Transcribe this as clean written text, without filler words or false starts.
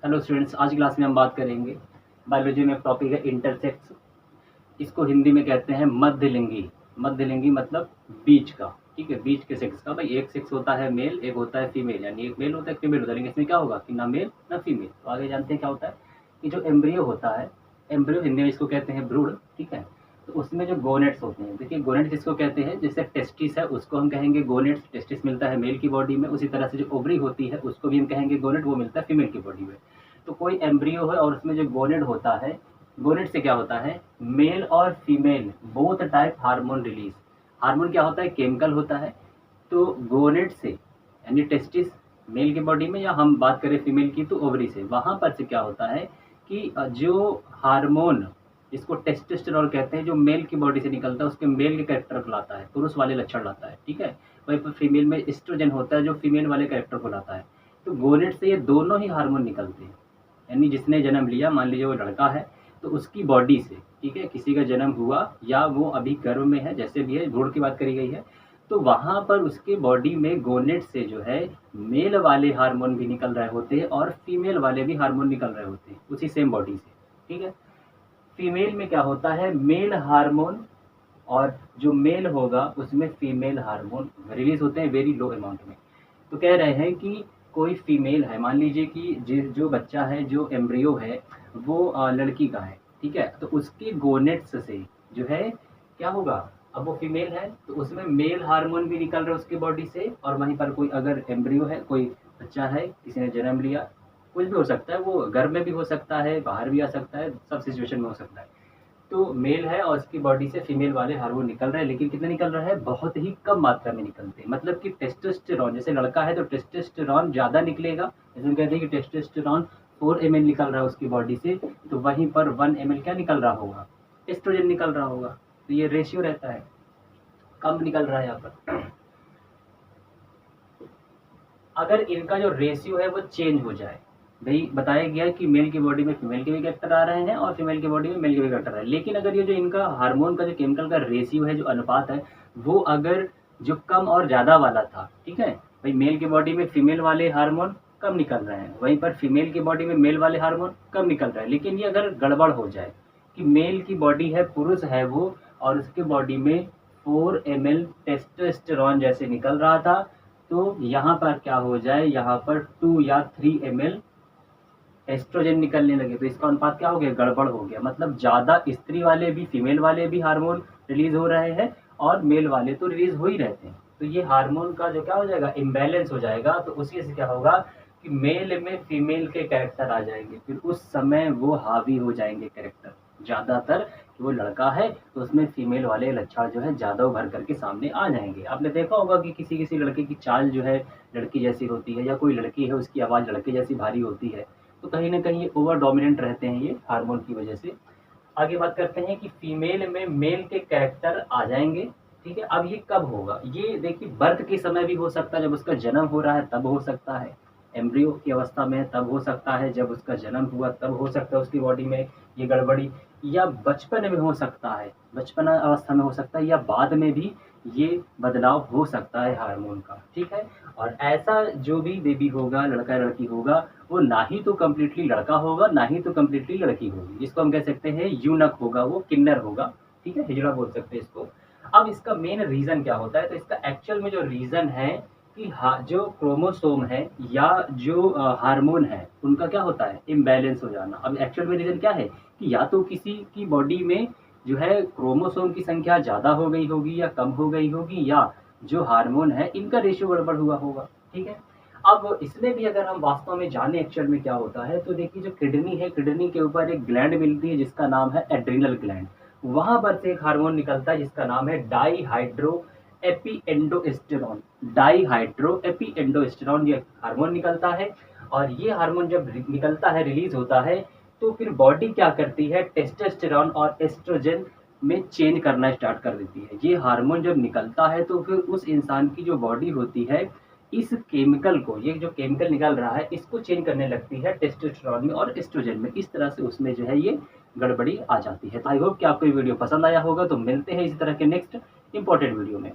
Hello students, आज class में हम बात करेंगे बायोलॉजी में एक टॉपिक है इंटरसेक्स। इसको हिंदी में कहते हैं मध्यलिंगी। मध्यलिंगी मतलब बीच का, ठीक है, बीच के सेक्स का। भाई एक सेक्स होता है मेल, एक होता है फीमेल, यानी एक मेल होता है एक फीमेल होता है, लेकिन इसमें क्या होगा कि ना मेल ना फीमेल। तो आगे जानते हैं क्या होता है कि जो एम्ब्रियो होता है, एम्ब्रियो हिंदी में इसको कहते हैं भ्रूण, ठीक है। तो उसमें जो गोनेट्स होते हैं, देखिए गोनेट्स जिसको कहते हैं, जैसे टेस्टिस है उसको हम कहेंगे गोनेट्स, टेस्टिस मिलता है मेल की बॉडी में। उसी तरह से जो ओवरी होती है उसको भी हम कहेंगे गोनेट, वो मिलता है फीमेल की बॉडी में। तो कोई एम्ब्रियो है और उसमें जो गोनेट होता है, गोनेट से क्या होता है, मेल और female both type hormone release. Hormone क्या होता है, केमिकल होता है। तो गोनेट से यानी टेस्टिस मेल की बॉडी में, या हम बात करें फीमेल की तो ओवरी से, वहां पर से क्या होता है कि जो हार्मोन जिसको टेस्टोस्टेरोन कहते हैं, जो मेल की बॉडी से निकलता है उसके मेल के कैरेक्टर को लाता है, पुरुष वाले लक्षण लाता है, ठीक है। वहीं पर फीमेल में एस्ट्रोजन होता है जो फीमेल वाले कैरेक्टर को लाता है। तो गोनेट से ये दोनों ही हार्मोन निकलते हैं। यानी जिसने जन्म लिया, मान लीजिए वो लड़का है, तो उसकी बॉडी से, ठीक है, किसी का जन्म हुआ या वो अभी गर्भ में है, जैसे भी है, भ्रूण की बात करी गई है, तो वहां पर उसके बॉडी में गोनेट से जो है मेल वाले हार्मोन भी निकल रहे होते हैं और फीमेल वाले भी हार्मोन निकल रहे होते हैं उसी सेम बॉडी से, ठीक है। फीमेल में क्या होता है, मेल हार्मोन, और जो मेल होगा उसमें फीमेल हार्मोन रिलीज होते हैं वेरी लो अमाउंट में। तो कह रहे हैं कि कोई फीमेल है, मान लीजिए कि जो बच्चा है, जो एम्ब्रियो है, वो लड़की का है, ठीक है। तो उसके गोनेट्स से जो है क्या होगा, अब वो फीमेल है तो उसमें मेल हार्मोन भी निकल रहा है उसकी बॉडी से, और वहीं पर कोई अगर एम्ब्रियो है, कोई बच्चा है, किसी ने जन्म लिया, कुछ भी हो सकता है, वो घर में भी हो सकता है, बाहर भी आ सकता है, सब सिचुएशन में हो सकता है। तो मेल है और उसकी बॉडी से फीमेल वाले हार्मोन निकल रहे हैं, लेकिन कितने निकल रहे हैं, बहुत ही कम मात्रा में निकलते हैं। मतलब कि टेस्टोस्टेरोन, जैसे लड़का है तो टेस्टोस्टेरोन ज़्यादा निकलेगा, जैसे हम कहते हैं कि टेस्टोस्टेरोन 4 ml निकल रहा है उसकी बॉडी से, तो वहीं पर 1 ml क्या निकल रहा होगा, एस्ट्रोजन निकल रहा होगा। तो ये रेशियो रहता है, कम निकल रहा है यहाँ पर। अगर इनका जो रेशियो है वो चेंज हो जाए, भाई बताया गया कि मेल की बॉडी में फीमेल के भी कैरेक्टर आ रहे हैं और फीमेल की बॉडी में मेल के भी कैरेक्टर आ रहे हैं, लेकिन अगर ये जो इनका हार्मोन का जो केमिकल का रेशियो है, जो अनुपात है, वो अगर जो कम और ज़्यादा वाला था, ठीक है, भाई मेल की बॉडी में फीमेल वाले हार्मोन कम निकल रहे हैं, वहीं पर फीमेल की बॉडी में मेल वाले हार्मोन कम निकल रहे हैं, लेकिन ये अगर गड़बड़ हो जाए कि मेल की बॉडी है, पुरुष है वो, और उसके बॉडी में 4 ml टेस्टोस्टेरोन जैसे निकल रहा था, तो यहाँ पर क्या हो जाए, यहाँ पर 2 या 3 ml एस्ट्रोजन निकलने लगे, तो इसका अनुपात क्या हो गया, गड़बड़ हो गया। मतलब ज़्यादा स्त्री वाले भी, फीमेल वाले भी हार्मोन रिलीज हो रहे हैं और मेल वाले तो रिलीज हो ही रहते हैं। तो ये हार्मोन का जो क्या हो जाएगा, इम्बैलेंस हो जाएगा। तो उसी से क्या होगा कि मेल में फीमेल के कैरेक्टर आ जाएंगे, फिर उस समय वो हावी हो जाएंगे कैरेक्टर ज़्यादातर, कि वो लड़का है तो उसमें फीमेल वाले लक्षण जो है ज़्यादा उभर करके सामने आ जाएंगे। आपने देखा होगा कि किसी किसी लड़के की चाल जो है लड़की जैसी होती है, या कोई लड़की है उसकी आवाज़ लड़के जैसी भारी होती है, तो कहीं ना कहीं ये ओवर डोमिनेंट रहते हैं ये हार्मोन की वजह से। आगे बात करते हैं कि फीमेल में मेल के कैरेक्टर आ जाएंगे, ठीक है। अब ये कब होगा, ये देखिए बर्थ के समय भी हो सकता है, जब उसका जन्म हो रहा है तब हो सकता है, एम्ब्रियो की अवस्था में तब हो सकता है, जब उसका जन्म हुआ तब हो सकता है उसकी बॉडी में ये गड़बड़ी, या बचपन में हो सकता है, बचपन अवस्था में हो सकता है, या बाद में भी ये बदलाव हो सकता है हार्मोन का, ठीक है। और ऐसा जो भी बेबी होगा, लड़का या लड़की होगा, वो ना ही तो कम्प्लीटली लड़का होगा, ना ही तो कम्प्लीटली लड़की होगी, जिसको हम कह सकते हैं यूनक होगा, वो किन्नर होगा, ठीक है, हिजड़ा बोल सकते हैं इसको। अब इसका मेन रीज़न क्या होता है, तो इसका एक्चुअल में जो रीज़न है कि जो क्रोमोसोम है या जो हार्मोन है, उनका क्या होता है, इम्बैलेंस हो जाना। अब एक्चुअल में रीज़न क्या है कि या तो किसी की बॉडी में जो है क्रोमोसोम की संख्या ज़्यादा हो गई होगी या कम हो गई होगी, या जो हार्मोन है इनका रेशियो गड़बड़ हुआ होगा, ठीक है। अब इसमें भी अगर हम वास्तव में जाने एक्चुअल में क्या होता है, तो देखिए जो किडनी है, किडनी के ऊपर एक ग्लैंड मिलती है जिसका नाम है एड्रिनल ग्लैंड। वहां पर से एक हार्मोन निकलता है जिसका नाम है डाईहाइड्रो एपीएंडोस्टेरोन। डाईहाइड्रो एपीएंडोस्टेरोन ये हार्मोन निकलता है, और ये हार्मोन जब निकलता है, रिलीज होता है, तो फिर बॉडी क्या करती है, टेस्टोस्टेरोन और एस्ट्रोजन में चेंज करना स्टार्ट कर देती है। ये हार्मोन जब निकलता है तो फिर उस इंसान की जो बॉडी होती है, इस केमिकल को, ये जो केमिकल निकल रहा है, इसको चेंज करने लगती है टेस्टोस्टेरोन में और एस्ट्रोजन में। इस तरह से उसमें जो है ये गड़बड़ी आ जाती है। आई होप कि आपको ये वीडियो पसंद आया होगा। तो मिलते हैं इसी तरह के नेक्स्ट इंपॉर्टेंट वीडियो में।